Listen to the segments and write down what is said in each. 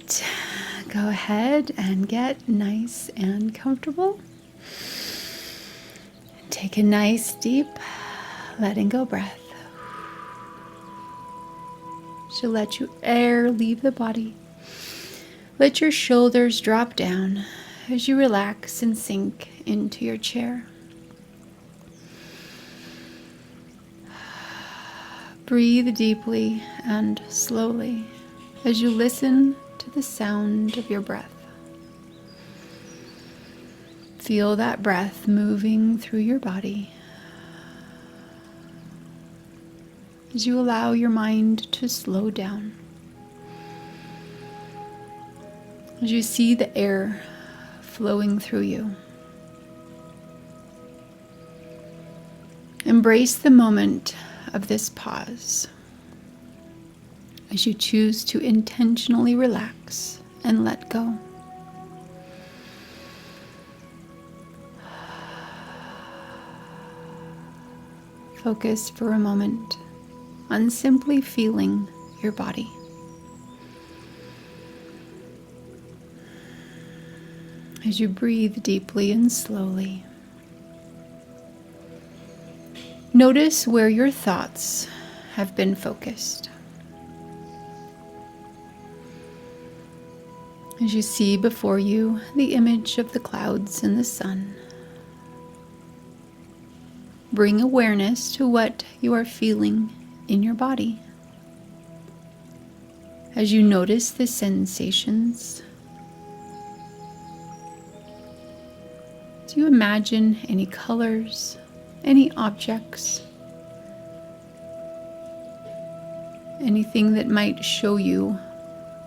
right, go ahead and get nice and comfortable. Take a nice deep letting go breath. So let your air leave the body. Let your shoulders drop down as you relax and sink into your chair. Breathe deeply and slowly as you listen to the sound of your breath. Feel that breath moving through your body as you allow your mind to slow down. As you see the air flowing through you. Embrace the moment of this pause as you choose to intentionally relax and let go. Focus for a moment on simply feeling your body. As you breathe deeply and slowly, notice where your thoughts have been focused. As you see before you the image of the clouds and the sun, bring awareness to what you are feeling in your body. As you notice the sensations, do you imagine any colors, any objects, anything that might show you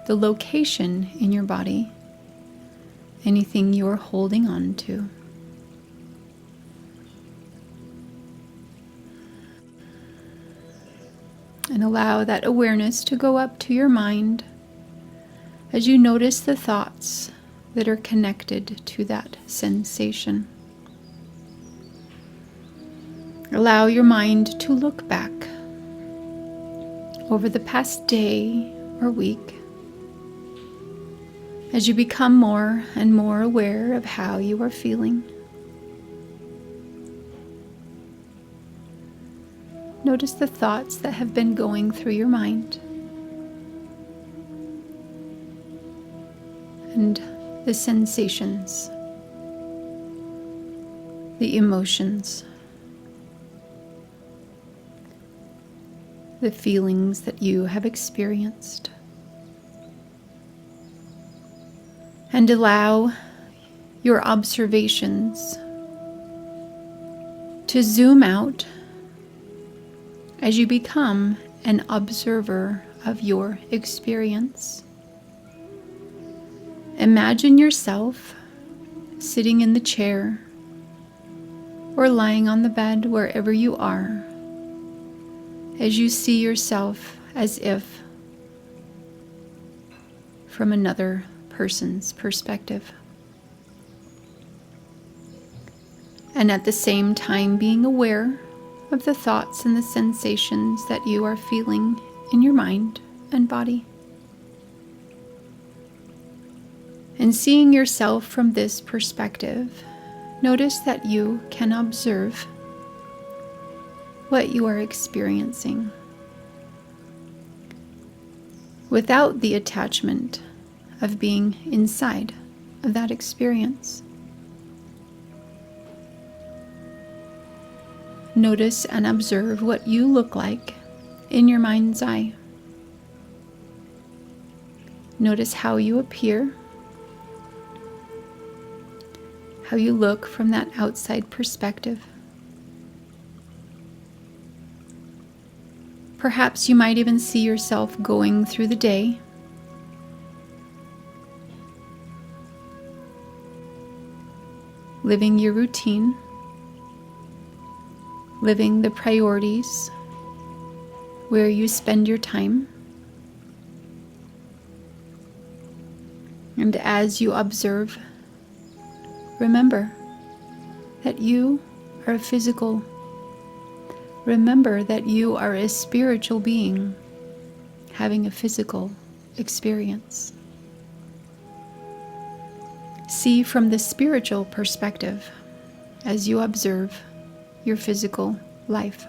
the location in your body, anything you're holding on to? And allow that awareness to go up to your mind as you notice the thoughts that are connected to that sensation. Allow your mind to look back over the past day or week as you become more and more aware of how you are feeling. Notice the thoughts that have been going through your mind and the sensations, the emotions, the feelings that you have experienced. And allow your observations to zoom out as you become an observer of your experience. Imagine yourself sitting in the chair or lying on the bed, wherever you are, as you see yourself as if from another person's perspective. And at the same time being aware of the thoughts and the sensations that you are feeling in your mind and body. And seeing yourself from this perspective, notice that you can observe what you are experiencing without the attachment of being inside of that experience. Notice and observe what you look like in your mind's eye. Notice how you appear, how you look from that outside perspective. Perhaps you might even see yourself going through the day, living your routine, living the priorities where you spend your time. And as you observe, remember that you are physical. Remember that you are a spiritual being having a physical experience. See from the spiritual perspective as you observe your physical life.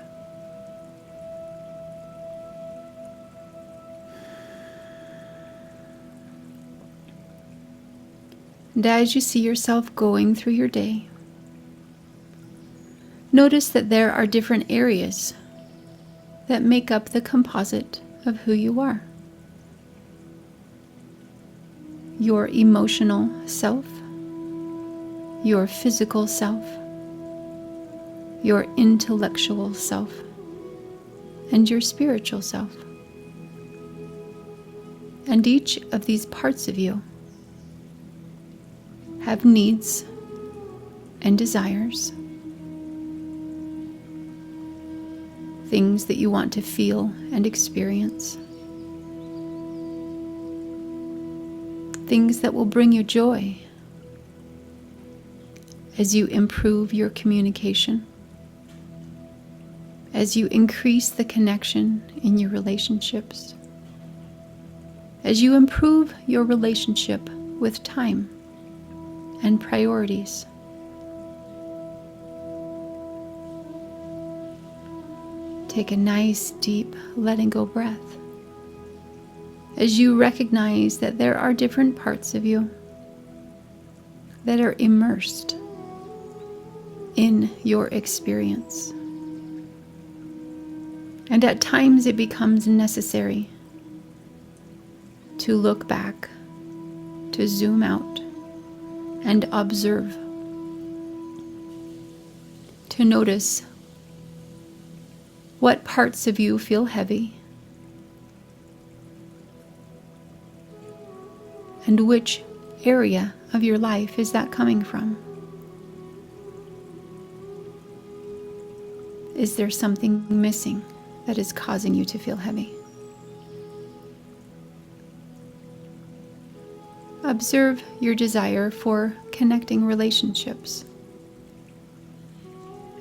And as you see yourself going through your day, notice that there are different areas that make up the composite of who you are. Your emotional self, your physical self, your intellectual self, and your spiritual self. And each of these parts of you have needs and desires, things that you want to feel and experience, things that will bring you joy as you improve your communication, as you increase the connection in your relationships, as you improve your relationship with time and priorities. Take a nice, deep, letting go breath as you recognize that there are different parts of you that are immersed in your experience. And at times it becomes necessary to look back, to zoom out and observe, to notice what parts of you feel heavy and which area of your life is that coming from. Is there something missing that is causing you to feel heavy? Observe your desire for connecting relationships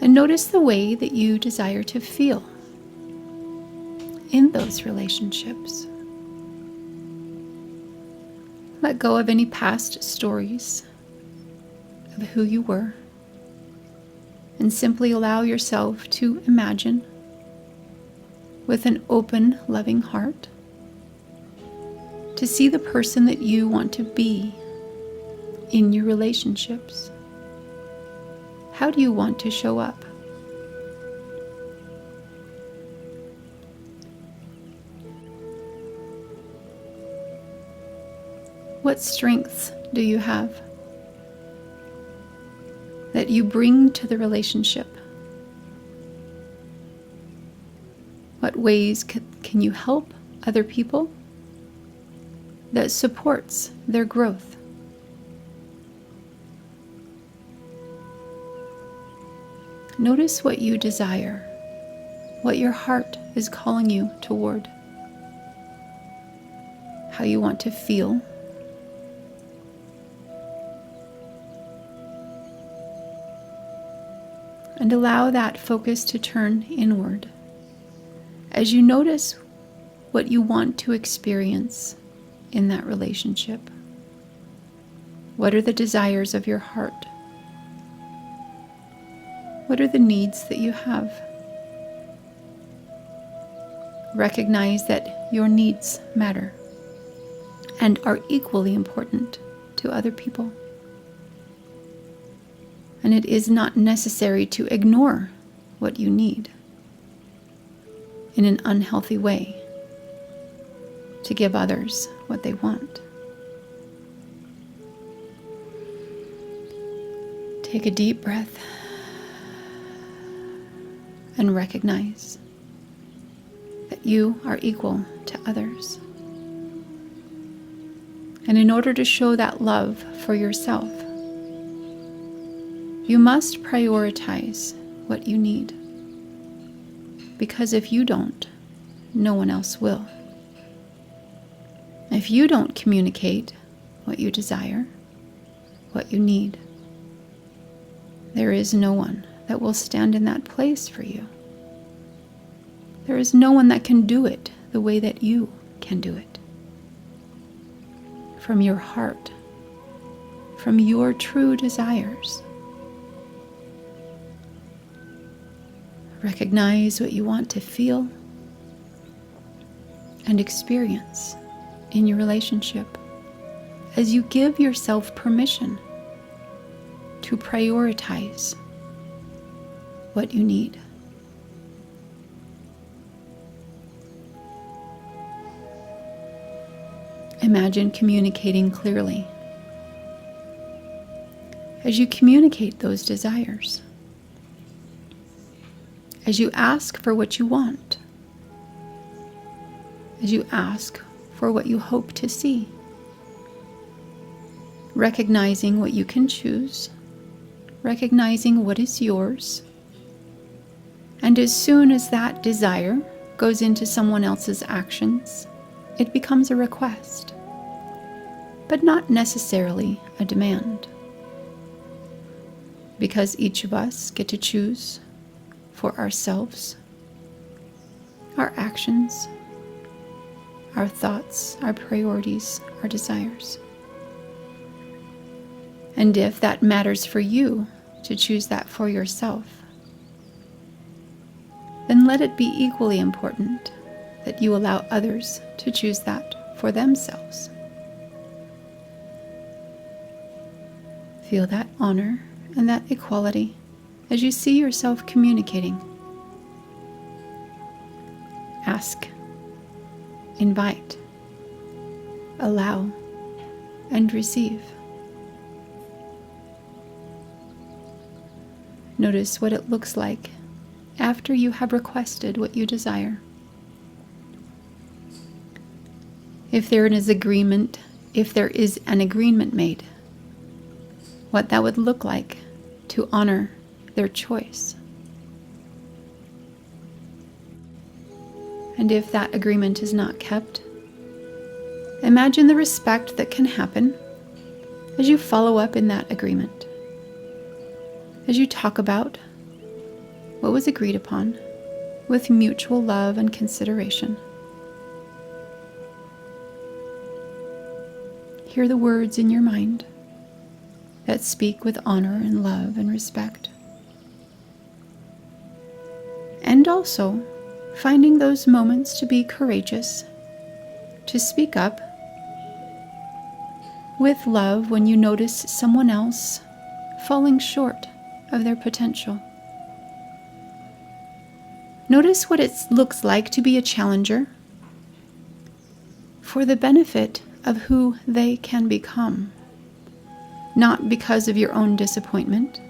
and notice the way that you desire to feel in those relationships. Let go of any past stories of who you were and simply allow yourself to imagine with an open, loving heart to see the person that you want to be in your relationships. How do you want to show up? What strengths do you have that you bring to the relationship? What ways can you help other people that supports their growth? Notice what you desire, what your heart is calling you toward, how you want to feel, and allow that focus to turn inward as you notice what you want to experience in that relationship. What are the desires of your heart? What are the needs that you have? Recognize that your needs matter and are equally important to other people. And it is not necessary to ignore what you need in an unhealthy way to give others what they want. Take a deep breath and recognize that you are equal to others. And in order to show that love for yourself, you must prioritize what you need. Because if you don't, no one else will. If you don't communicate what you desire, what you need, there is no one that will stand in that place for you. There is no one that can do it the way that you can do it. From your heart, from your true desires. Recognize what you want to feel and experience in your relationship as you give yourself permission to prioritize what you need. Imagine communicating clearly. As you communicate those desires, as you ask for what you want, as you ask for what you hope to see, recognizing what you can choose, recognizing what is yours, and as soon as that desire goes into someone else's actions, it becomes a request, but not necessarily a demand. Because each of us get to choose for ourselves, our actions, our thoughts, our priorities, our desires. And if that matters for you to choose that for yourself, then let it be equally important that you allow others to choose that for themselves. Feel that honor and that equality as you see yourself communicating. Ask, invite, allow, and receive. Notice what it looks like after you have requested what you desire. If there is an agreement made, what that would look like to honor their choice. And if that agreement is not kept, imagine the respect that can happen as you follow up in that agreement, as you talk about what was agreed upon with mutual love and consideration. Hear the words in your mind that speak with honor and love and respect. And also finding those moments to be courageous, to speak up with love when you notice someone else falling short of their potential. Notice what it looks like to be a challenger for the benefit of who they can become. Not because of your own disappointment,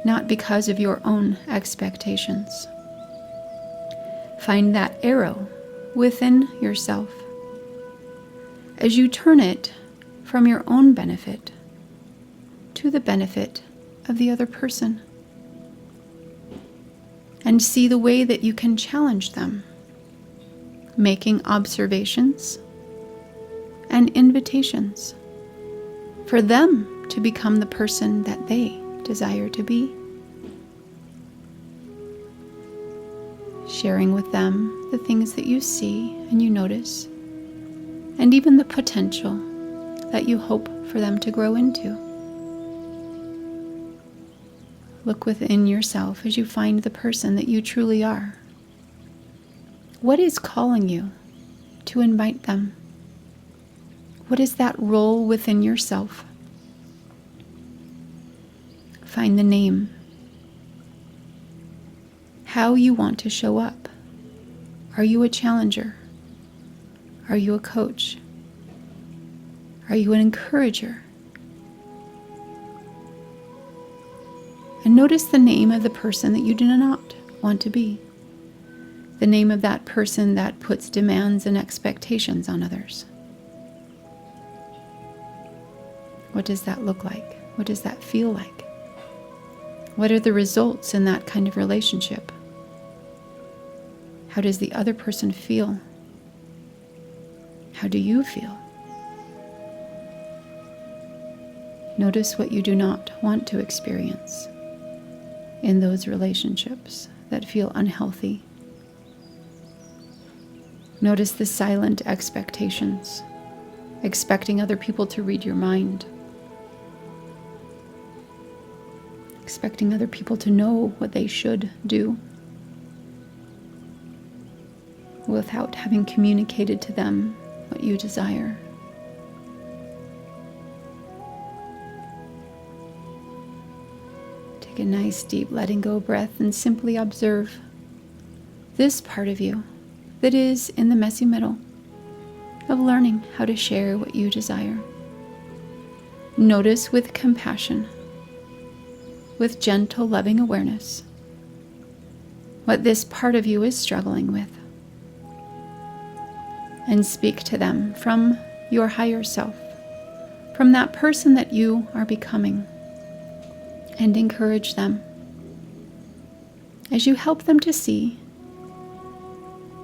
not because of your own expectations. Find that arrow within yourself as you turn it from your own benefit to the benefit of the other person, and see the way that you can challenge them, making observations and invitations for them to become the person that they desire to be. Sharing with them the things that you see and you notice, and even the potential that you hope for them to grow into. Look within yourself as you find the person that you truly are. What is calling you to invite them? What is that role within yourself? Find the name. How you want to show up. Are you a challenger? Are you a coach? Are you an encourager? And notice the name of the person that you do not want to be. The name of that person that puts demands and expectations on others. What does that look like? What does that feel like? What are the results in that kind of relationship? How does the other person feel? How do you feel? Notice what you do not want to experience in those relationships that feel unhealthy. Notice the silent expectations expecting other people to read your mind, expecting other people to know what they should do without having communicated to them what you desire. Take a nice deep letting go breath and simply observe this part of you that is in the messy middle of learning how to share what you desire. Notice with compassion, with gentle, loving awareness, what this part of you is struggling with. And speak to them from your higher self, from that person that you are becoming, and encourage them as you help them to see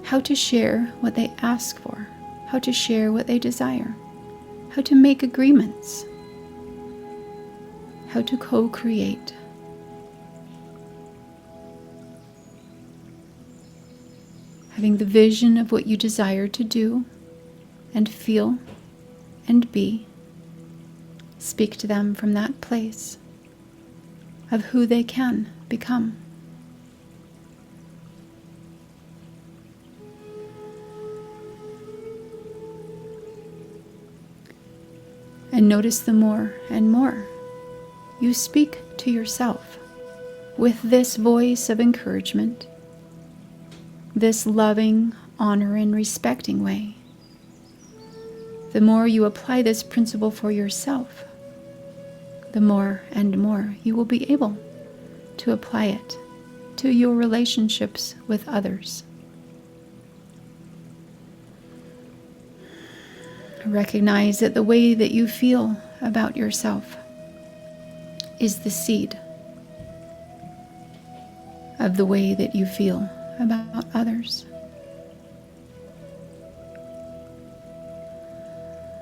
how to share what they ask for, how to share what they desire, how to make agreements, how to co-create. Having the vision of what you desire to do and feel and be, speak to them from that place of who they can become. And notice the more and more you speak to yourself with this voice of encouragement, this loving, honor, and respecting way. The more you apply this principle for yourself, the more and more you will be able to apply it to your relationships with others. Recognize that the way that you feel about yourself is the seed of the way that you feel about others.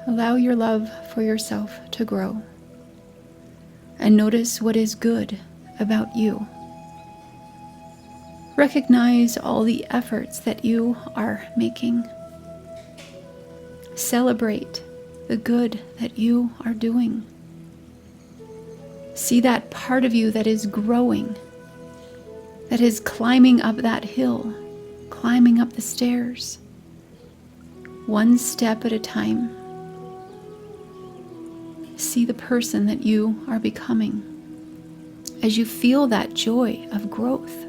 Allow your love for yourself to grow and notice what is good about you. Recognize all the efforts that you are making. Celebrate the good that you are doing. See that part of you that is growing, that is climbing up that hill, climbing up the stairs, one step at a time. See the person that you are becoming as you feel that joy of growth.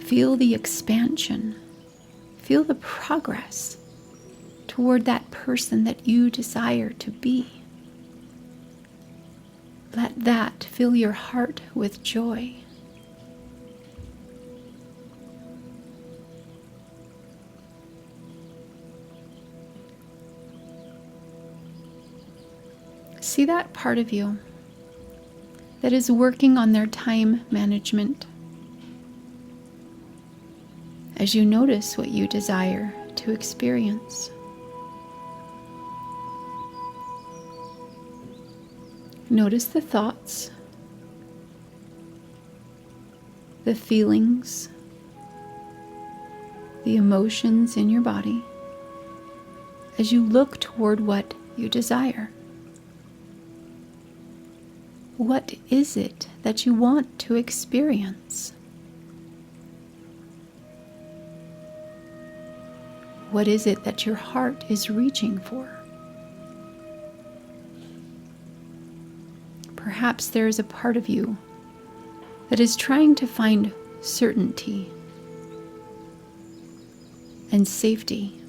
Feel the expansion. Feel the progress toward that person that you desire to be. Let that fill your heart with joy. See that part of you that is working on their time management. As you notice what you desire to experience, notice the thoughts, the feelings, the emotions in your body as you look toward what you desire. What is it that you want to experience? What is it that your heart is reaching for? Perhaps there is a part of you that is trying to find certainty and safety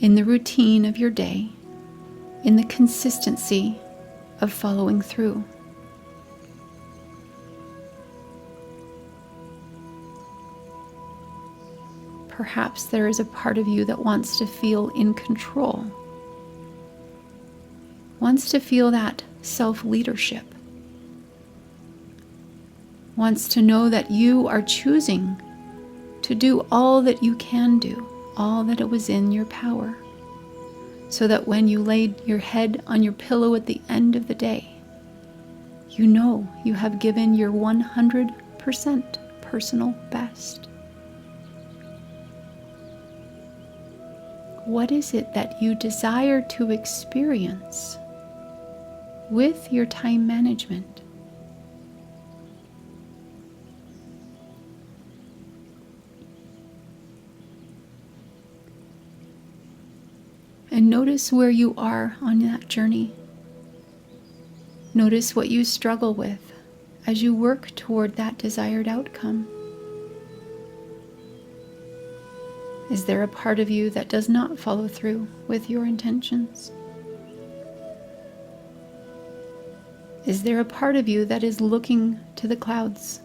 in the routine of your day, in the consistency of following through. Perhaps there is a part of you that wants to feel in control, wants to feel that self-leadership, wants to know that you are choosing to do all that you can do, all that it was in your power, so that when you laid your head on your pillow at the end of the day, you know you have given your 100% personal best. What is it that you desire to experience with your time management? And notice where you are on that journey. Notice what you struggle with as you work toward that desired outcome. Is there a part of you that does not follow through with your intentions? Is there a part of you that is looking to the clouds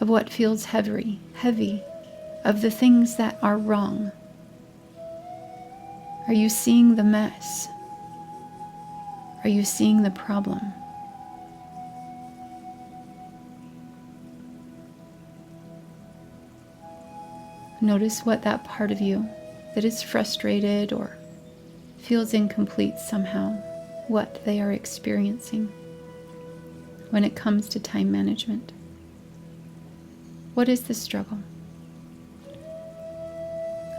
of what feels heavy, of the things that are wrong? Are you seeing the mess? Are you seeing the problem? Notice what that part of you that is frustrated or feels incomplete somehow, what they are experiencing when it comes to time management. What is the struggle?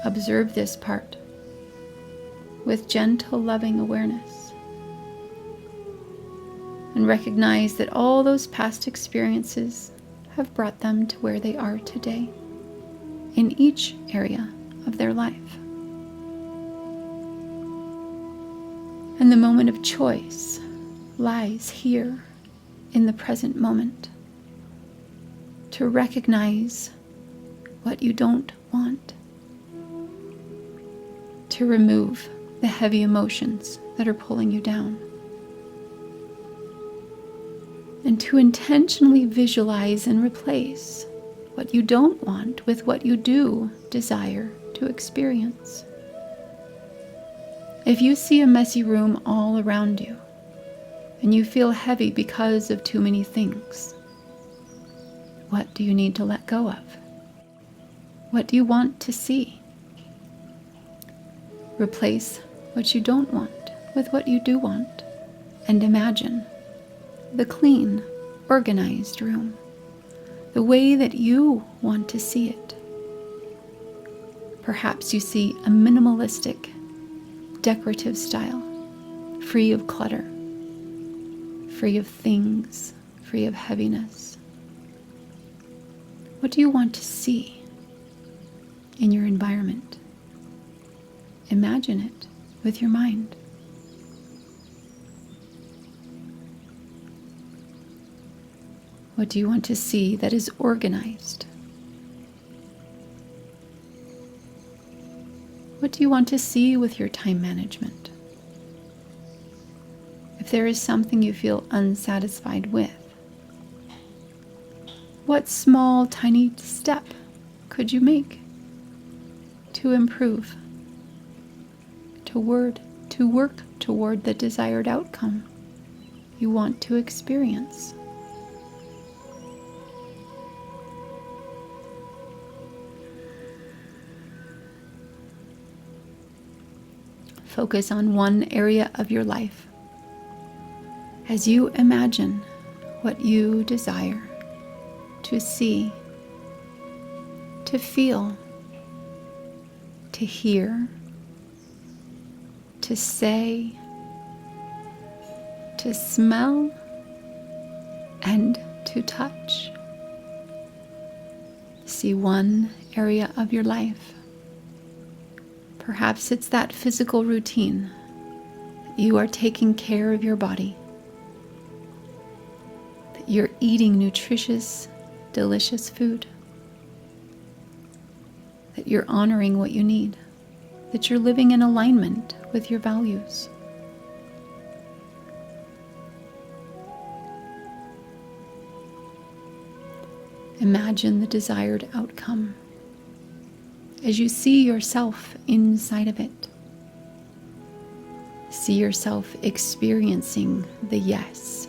Observe this part with gentle, loving awareness, and recognize that all those past experiences have brought them to where they are today in each area of their life. And the moment of choice lies here in the present moment, to recognize what you don't want, to remove the heavy emotions that are pulling you down, and to intentionally visualize and replace what you don't want with what you do desire to experience. If you see a messy room all around you, and you feel heavy because of too many things, what do you need to let go of? What do you want to see? Replace what you don't want with what you do want, and imagine the clean, organized room, the way that you want to see it. Perhaps you see a minimalistic, decorative style, free of clutter, free of things, free of heaviness. What do you want to see in your environment? Imagine it with your mind. What do you want to see that is organized? What do you want to see with your time management? If there is something you feel unsatisfied with, what small, tiny step could you make to improve, to work toward the desired outcome you want to experience? Focus on one area of your life as you imagine what you desire to see, to feel, to hear, to say, to smell, and to touch. See one area of your life. Perhaps it's that physical routine that you are taking care of your body, that you're eating nutritious, delicious food, that you're honoring what you need, that you're living in alignment with your values. Imagine the desired outcome as you see yourself inside of it. See yourself experiencing the yes.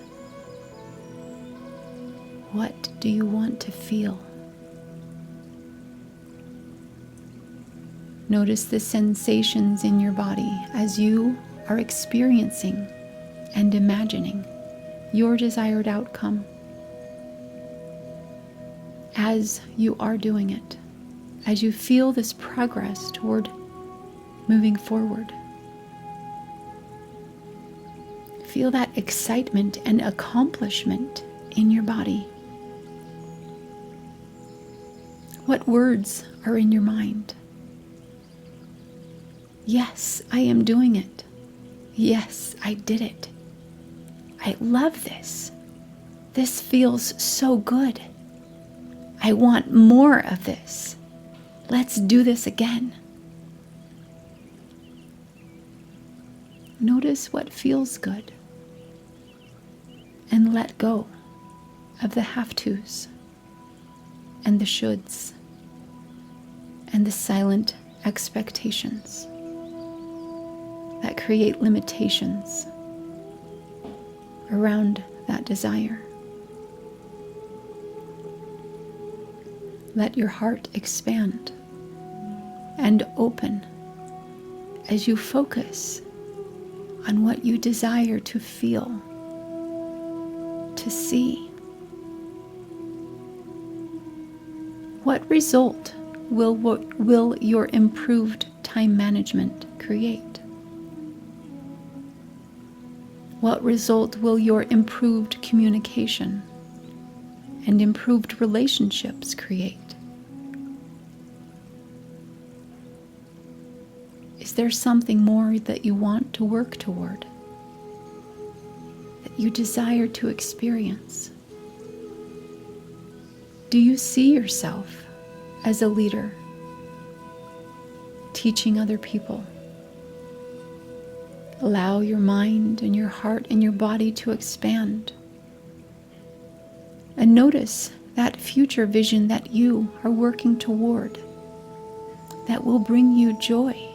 What do you want to feel? Notice the sensations in your body as you are experiencing and imagining your desired outcome. As you are doing it, as you feel this progress toward moving forward. Feel that excitement and accomplishment in your body. What words are in your mind? Yes, I am doing it. Yes, I did it. I love this. This feels so good. I want more of this. Let's do this again. Notice what feels good and let go of the have-tos and the shoulds and the silent expectations that create limitations around that desire. Let your heart expand and open as you focus on what you desire to feel, to see. What result will your improved time management create? What result will your improved communication and improved relationships create? Is there something more that you want to work toward, that you desire to experience? Do you see yourself as a leader, teaching other people? Allow your mind and your heart and your body to expand. And notice that future vision that you are working toward that will bring you joy.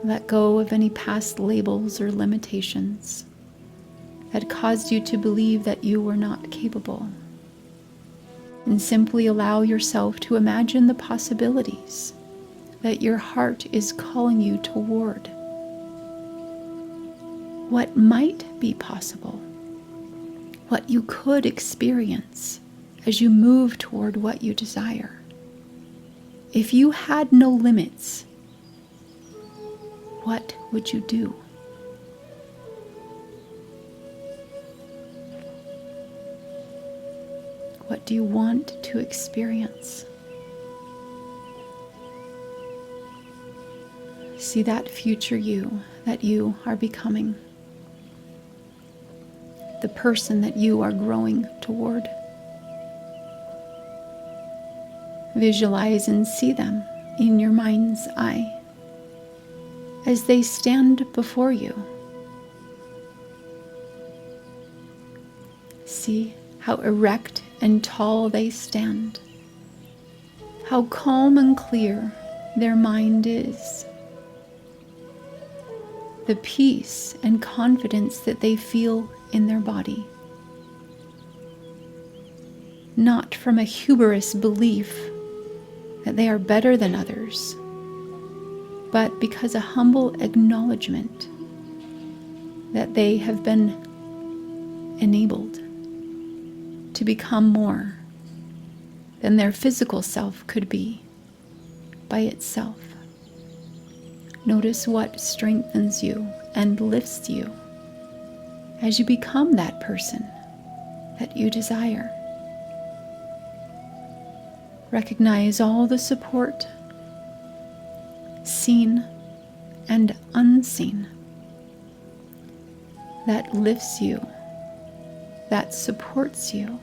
Let go of any past labels or limitations that caused you to believe that you were not capable. And simply allow yourself to imagine the possibilities that your heart is calling you toward. What might be possible, what you could experience as you move toward what you desire. If you had no limits, what would you do? What do you want to experience? See that future you that you are becoming, the person that you are growing toward. Visualize and see them in your mind's eye as they stand before you. See how erect and tall they stand, how calm and clear their mind is, the peace and confidence that they feel in their body. Not from a hubris belief that they are better than others, but because a humble acknowledgement that they have been enabled to become more than their physical self could be by itself. Notice what strengthens you and lifts you as you become that person that you desire. Recognize all the support, seen and unseen, that lifts you, that supports you.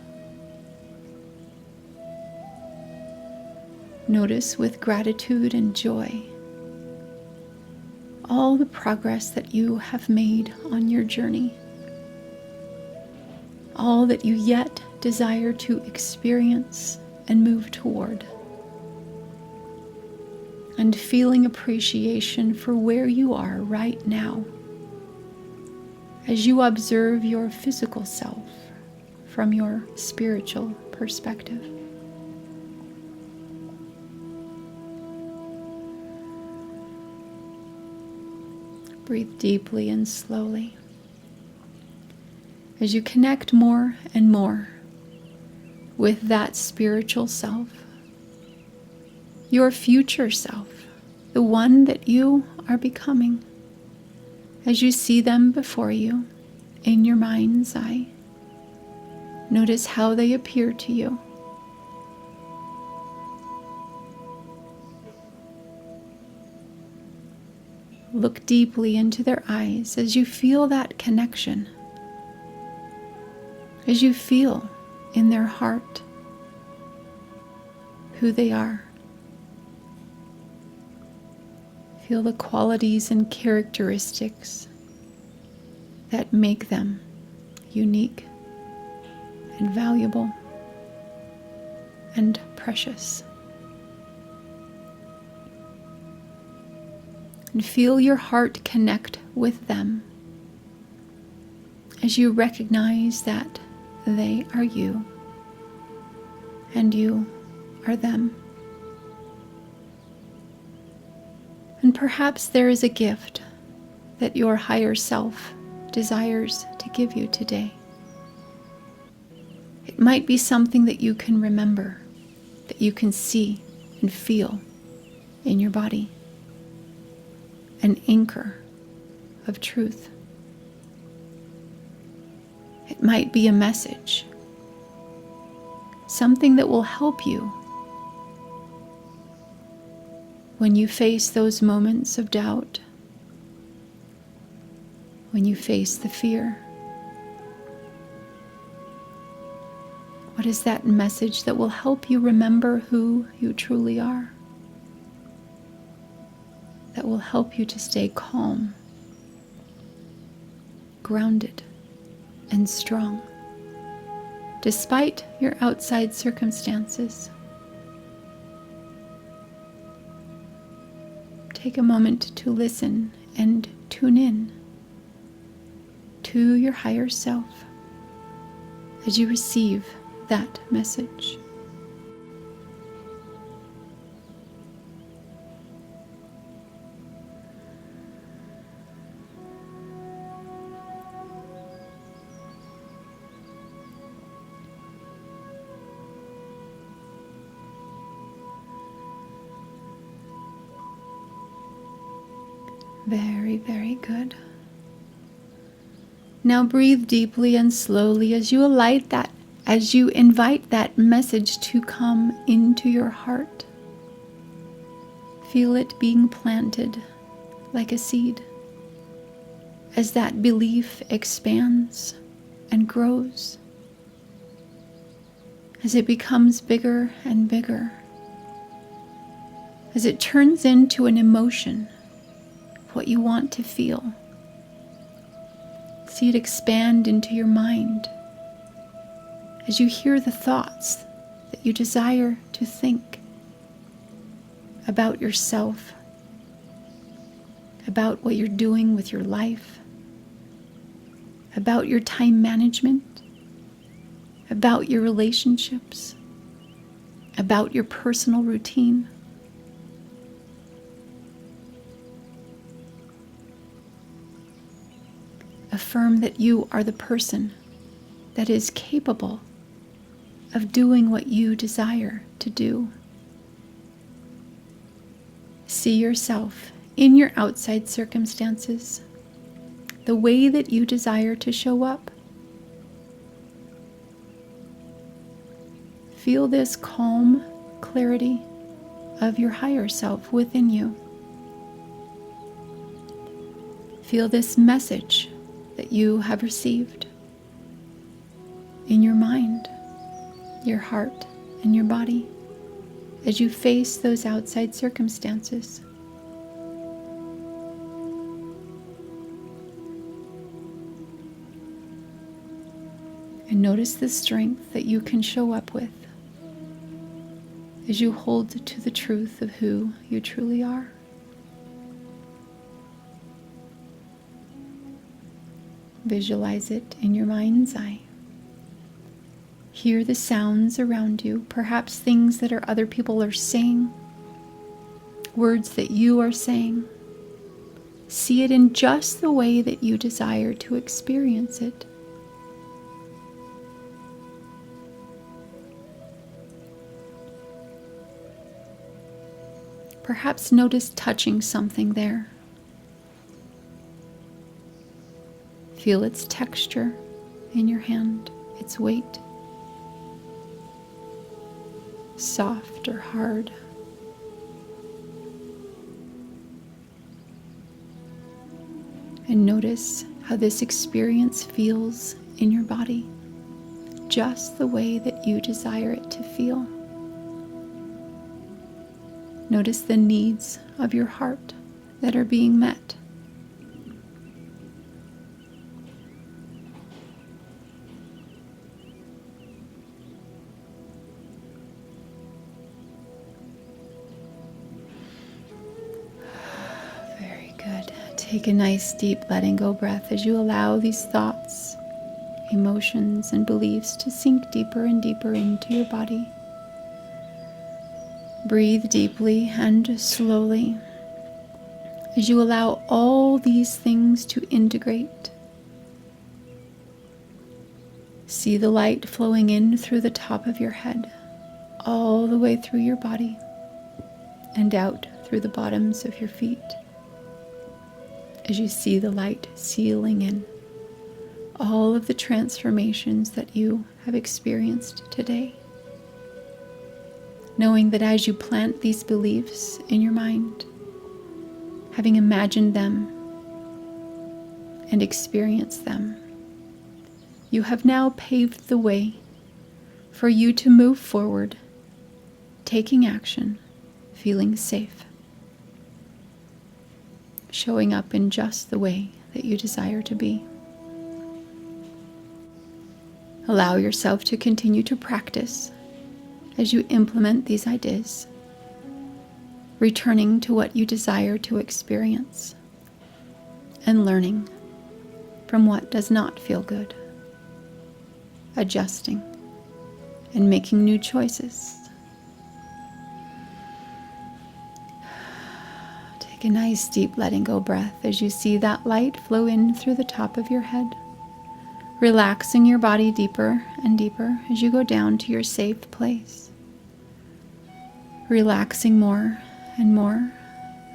Notice with gratitude and joy all the progress that you have made on your journey, all that you yet desire to experience and move toward, and feeling appreciation for where you are right now as you observe your physical self from your spiritual perspective. Breathe deeply and slowly. As you connect more and more with that spiritual self, your future self, the one that you are becoming, as you see them before you in your mind's eye. Notice how they appear to you. Look deeply into their eyes as you feel that connection, as you feel in their heart who they are. Feel the qualities and characteristics that make them unique and valuable and precious. And feel your heart connect with them as you recognize that they are you and you are them. And perhaps there is a gift that your higher self desires to give you today. It might be something that you can remember, that you can see and feel in your body. An anchor of truth. It might be a message, something that will help you when you face those moments of doubt, when you face the fear. What is that message that will help you remember who you truly are? That will help you to stay calm, grounded, and strong, despite your outside circumstances. Take a moment to listen and tune in to your higher self as you receive that message. Very, very good. Now breathe deeply and slowly as you invite that message to come into your heart. Feel it being planted like a seed as that belief expands and grows, as it becomes bigger and bigger, as it turns into an emotion, what you want to feel. See it expand into your mind as you hear the thoughts that you desire to think about yourself, about what you're doing with your life, about your time management, about your relationships, about your personal routine. Affirm that you are the person that is capable of doing what you desire to do. See yourself in your outside circumstances, the way that you desire to show up. Feel this calm clarity of your higher self within you. Feel this message that you have received in your mind, your heart, and your body as you face those outside circumstances. And notice the strength that you can show up with as you hold to the truth of who you truly are. Visualize it in your mind's eye. Hear the sounds around you, perhaps things that other people are saying, words that you are saying. See it in just the way that you desire to experience it. Perhaps notice touching something there. Feel its texture in your hand, its weight, soft or hard. And notice how this experience feels in your body, just the way that you desire it to feel. Notice the needs of your heart that are being met. Very good. Take a nice deep letting go breath as you allow these thoughts, emotions, and beliefs to sink deeper and deeper into your body. Breathe deeply and slowly as you allow all these things to integrate. See the light flowing in through the top of your head, all the way through your body, and out through the bottoms of your feet. As you see the light sealing in all of the transformations that you have experienced today. Knowing that as you plant these beliefs in your mind, having imagined them and experienced them, you have now paved the way for you to move forward, taking action, feeling safe, showing up in just the way that you desire to be. Allow yourself to continue to practice as you implement these ideas, returning to what you desire to experience and learning from what does not feel good, adjusting and making new choices. Take a nice deep letting go breath as you see that light flow in through the top of your head, relaxing your body deeper and deeper as you go down to your safe place. Relaxing more and more,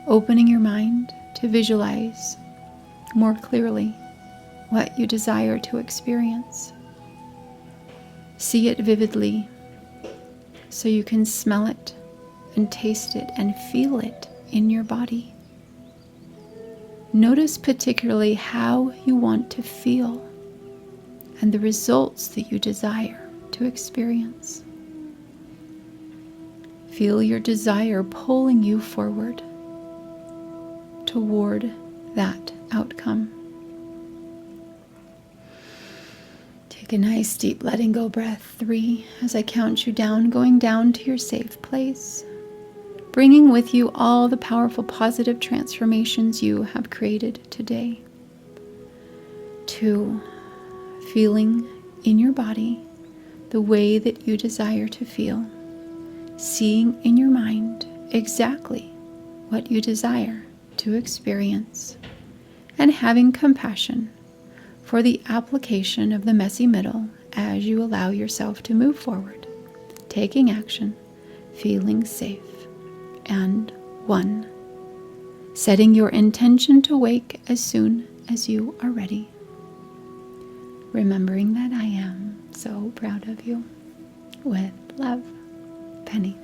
opening your mind to visualize more clearly what you desire to experience. See it vividly so you can smell it and taste it and feel it in your body. Notice particularly how you want to feel and the results that you desire to experience. Feel your desire pulling you forward toward that outcome. Take a nice deep letting go breath, 3, as I count you down, going down to your safe place, bringing with you all the powerful positive transformations you have created today. 2, feeling in your body the way that you desire to feel. Seeing in your mind exactly what you desire to experience, and having compassion for the application of the messy middle as you allow yourself to move forward, taking action, feeling safe. And 1, setting your intention to wake as soon as you are ready. Remembering that I am so proud of you. With love, Penny.